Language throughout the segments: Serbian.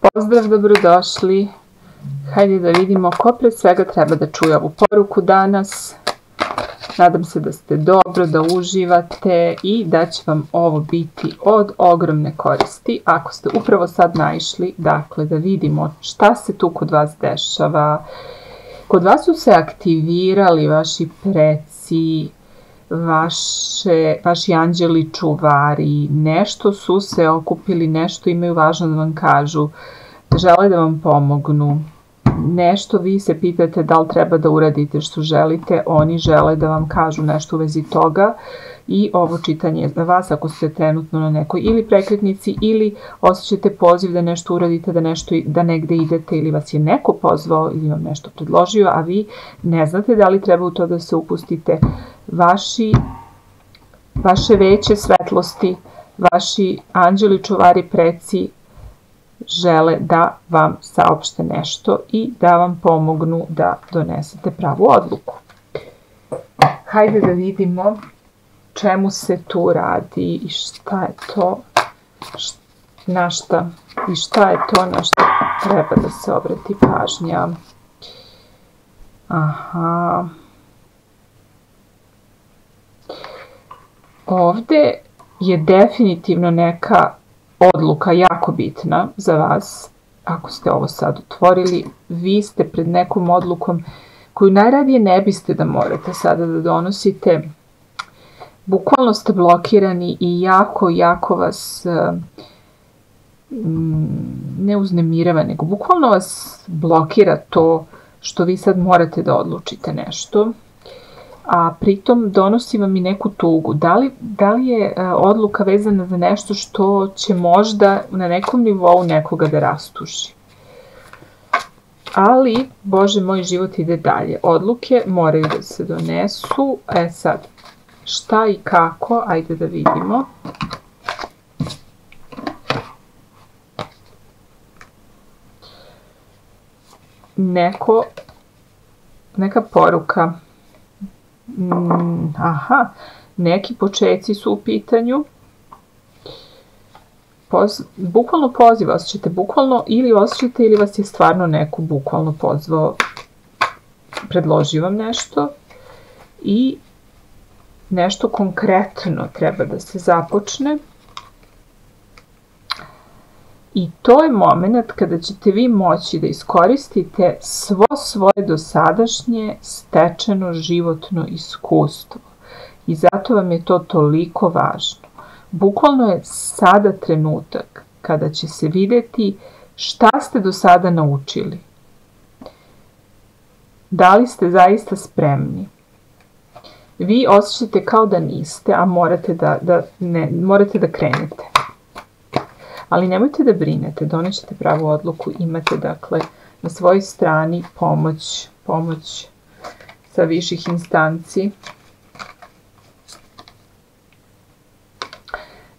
Pozdrav, dobrodošli. Hajde da vidimo ko pre svega treba da čuje ovu poruku danas. Nadam se da ste dobro, da uživate i da će vam ovo biti od ogromne koristi. Ako ste upravo sad naišli, dakle da vidimo šta se tu kod vas dešava. Kod vas su se aktivirali vaši preci, vaši anđeli čuvari, nešto su se okupili, nešto imaju važno da vam kažu, žele da vam pomognu, nešto vi se pitate da li treba da uradite što želite, oni žele da vam kažu nešto u vezi toga i ovo čitanje je za vas ako ste trenutno na nekoj ili prekretnici ili osjećate poziv da nešto uradite, da negde idete ili vas je neko pozvao ili vam nešto predložio, a vi ne znate da li treba u to da se upustite. Vaše veće svetlosti, vaši anđeli čuvari preci žele da vam saopšte nešto i da vam pomognu da donesete pravu odluku. Hajde da vidimo čemu se tu radi i šta je to na šta treba da se obrati pažnja. Aha. Ovde je definitivno neka odluka jako bitna za vas. Ako ste ovo sad otvorili, vi ste pred nekom odlukom koju najradije ne biste da morate sada da donosite. Bukvalno ste blokirani i jako vas ne uznemirava, nego bukvalno vas blokira to što vi sad morate da odlučite nešto. A pritom donosi vam i neku tugu. Da li je odluka vezana za nešto što će možda na nekom nivou nekoga da rastuši. Ali, Bože moj, život ide dalje. Odluke moraju da se donesu. Sad, šta i kako? Ajde da vidimo. Neka poruka. Neki počeci su u pitanju. Bukvalno poziv osjećate, bukvalno ili osjećate ili vas je stvarno neko bukvalno pozvao, predložio vam nešto i nešto konkretno treba da se započne. I to je moment kada ćete vi moći da iskoristite svo svoje dosadašnje stečeno životno iskustvo. I zato vam je to toliko važno. Bukvalno je sada trenutak kada će se vidjeti šta ste do sada naučili. Da li ste zaista spremni? Vi osjećate kao da niste, a morate da krenete. Ali nemojte da brinete, donećete pravu odluku, imate dakle na svojoj strani pomoć sa viših instanci.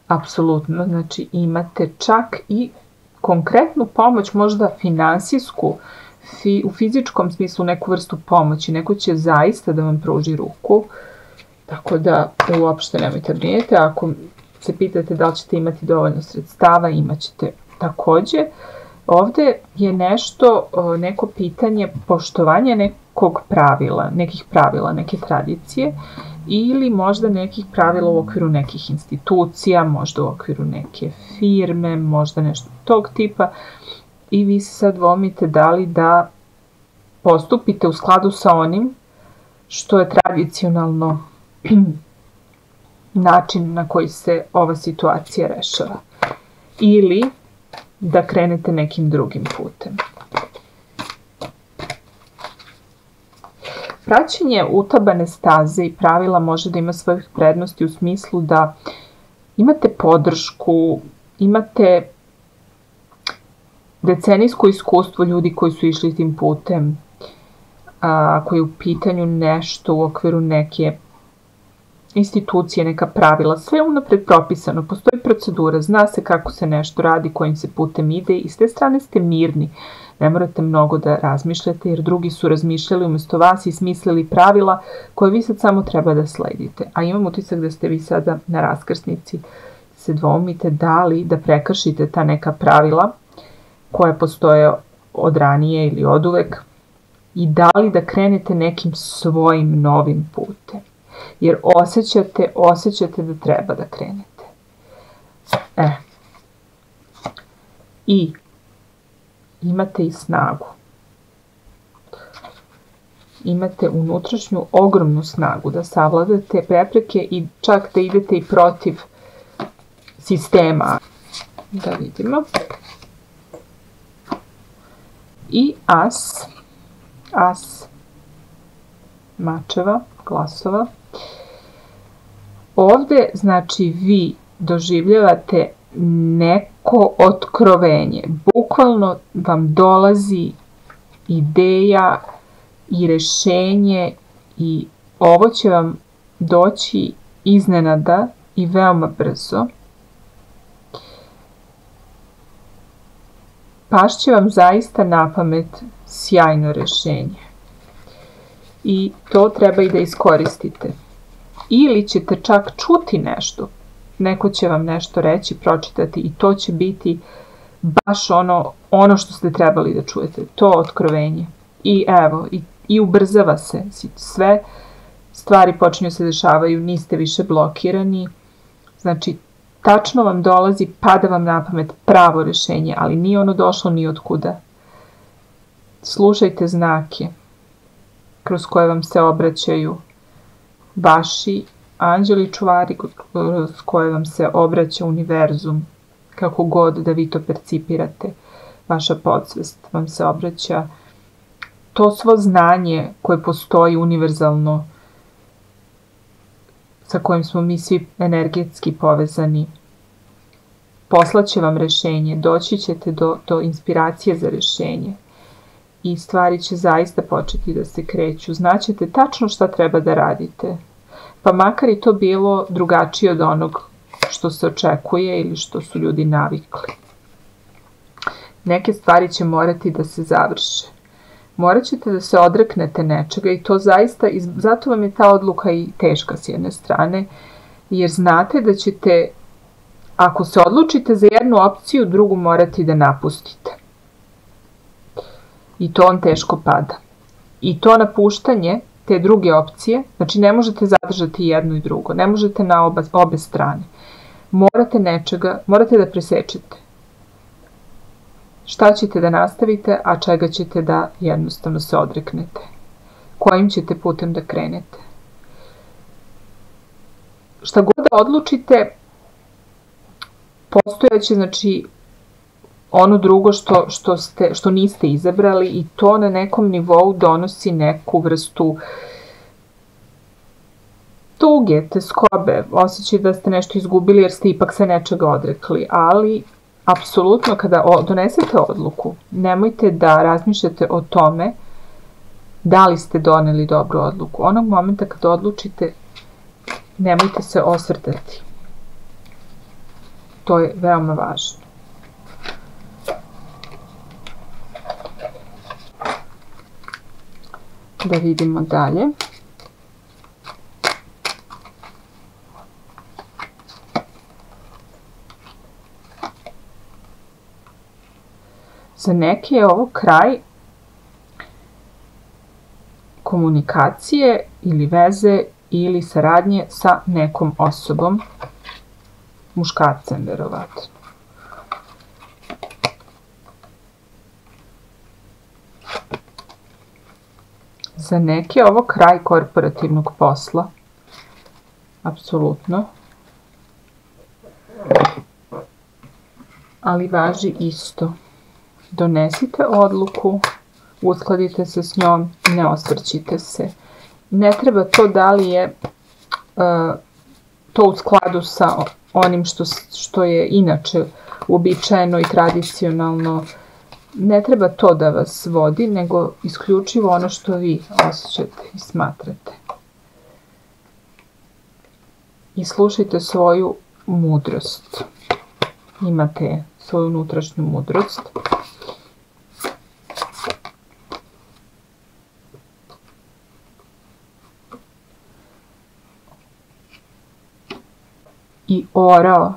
Apsolutno, znači imate čak i konkretnu pomoć, možda finansijsku, u fizičkom smislu neku vrstu pomoći, neko će zaista da vam pruži ruku, tako da uopšte nemojte brinete, ako se pitate da li ćete imati dovoljno sredstava, imat ćete takođe. Ovde je neko pitanje poštovanja nekih pravila, neke tradicije ili možda nekih pravila u okviru nekih institucija, možda u okviru neke firme, možda nešto tog tipa i vi se sad dvomite da li da postupite u skladu sa onim što je tradicionalno način na koji se ova situacija rešava ili da krenete nekim drugim putem. Praćenje utabane staze i pravila može da ima svojih prednosti u smislu da imate podršku, imate decenijsko iskustvo ljudi koji su išli tim putem, koji je u pitanju nešto u okviru neke institucije, neka pravila, sve je unapred propisano, postoji procedura, zna se kako se nešto radi, kojim se putem ide i s te strane ste mirni. Ne morate mnogo da razmišljate jer drugi su razmišljali umjesto vas i smislili pravila koje vi sad samo treba da sledite. A imam utisak da ste vi sada na raskrsnici, se dvoumite da li da prekršite ta neka pravila koje postoje od ranije ili od uvek i da li da krenete nekim svojim novim putem. Jer osjećate da treba da krenete. I imate i snagu. Imate unutrašnju ogromnu snagu da savladate prepreke i čak da idete i protiv sistema. Da vidimo. I as mačeva, glasova. Ovde, znači, vi doživljavate neko otkrovenje. Bukvalno vam dolazi ideja i rešenje i ovo će vam doći iznenada i veoma brzo. Pašće vam zaista na pamet sjajno rešenje. I to treba i da iskoristite. Ili ćete čak čuti nešto. Neko će vam nešto reći, pročitati i to će biti baš ono što ste trebali da čujete. To otkrovenje. I evo, i ubrzava se sve. Stvari počinju se dešavaju, niste više blokirani. Znači, tačno vam dolazi, pada vam na pamet pravo rešenje, ali nije ono došlo ni od kuda. Slušajte znake kroz koje vam se obraćaju vaši anđeli čuvari, kroz koje vam se obraća univerzum, kako god da vi to percipirate. Vaša podsvest vam se obraća. To svo znanje koje postoji univerzalno, sa kojim smo mi svi energetski povezani, poslaće vam rešenje, doći ćete do inspiracije za rešenje i stvari će zaista početi da se kreću. Znaćete tačno šta treba da radite, pa makar i to bilo drugačije od onog što se očekuje ili što su ljudi navikli. Neke stvari će morati da se završe. Morat ćete da se odreknete nečega i to zaista, zato vam je ta odluka i teška s jedne strane, jer znate da ćete, ako se odlučite za jednu opciju, drugu morati da napustite. I to vam teško pada. I to napuštanje te druge opcije, znači ne možete zadržati jedno i drugo, ne možete na obe strane. Morate da presečete. Šta ćete da nastavite, a čega ćete da jednostavno se odreknete? Kojim ćete putem da krenete? Šta god da odlučite, postojaće, znači, ono drugo što niste izabrali i to na nekom nivou donosi neku vrstu tuge, teskobe, osjećaj da ste nešto izgubili jer ste ipak se nečega odrekli, ali apsolutno kada donesete odluku, nemojte da razmišljate o tome da li ste doneli dobru odluku. Onog momenta kada odlučite, nemojte se osvrtati. To je veoma važno. Da vidimo dalje. Za neke je ovo kraj komunikacije ili veze ili saradnje sa nekom osobom, muškarcem verovatno. Za neke je ovo kraj korporativnog posla, apsolutno, ali važi isto. Donesite odluku, uskladite se s njom i ne osvrćite se. Ne treba to da li je to u skladu sa onim što je inače uobičajeno i tradicionalno. Ne treba to da vas vodi, nego isključivo ono što vi osjećate i smatrate. I slušajte svoju mudrost. Imate svoju unutrašnju mudrost. I orao,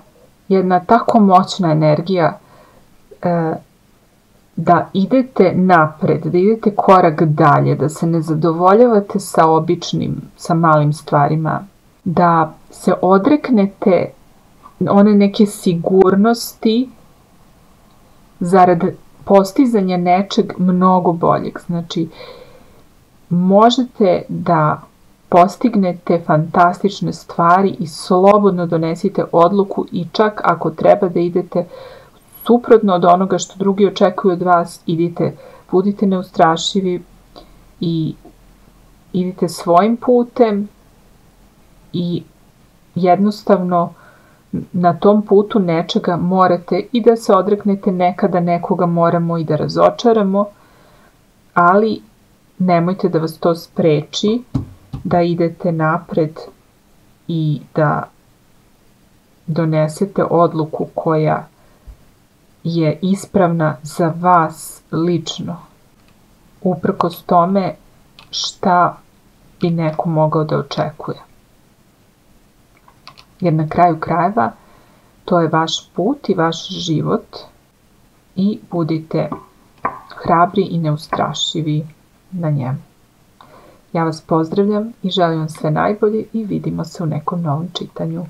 jedna tako moćna energija da idete napred, da idete korak dalje, da se ne zadovoljavate sa običnim, sa malim stvarima, da se odreknete one neke sigurnosti zarad postizanja nečeg mnogo boljeg. Znači, možete da postignete fantastične stvari i slobodno donesite odluku i čak ako treba da idete suprotno od onoga što drugi očekuju od vas, budite neustrašivi i idite svojim putem i jednostavno na tom putu nečega morate i da se odreknete, nekada nekoga moramo i da razočaramo, ali nemojte da vas to spreči da idete napred i da donesete odluku koja je ispravna za vas lično, uprkos tome šta bi neko mogao da očekuje. Jer na kraju krajeva to je vaš put i vaš život i budite hrabri i neustrašivi na njemu. Ja vas pozdravljam i želim vam sve najbolje i vidimo se u nekom novom čitanju.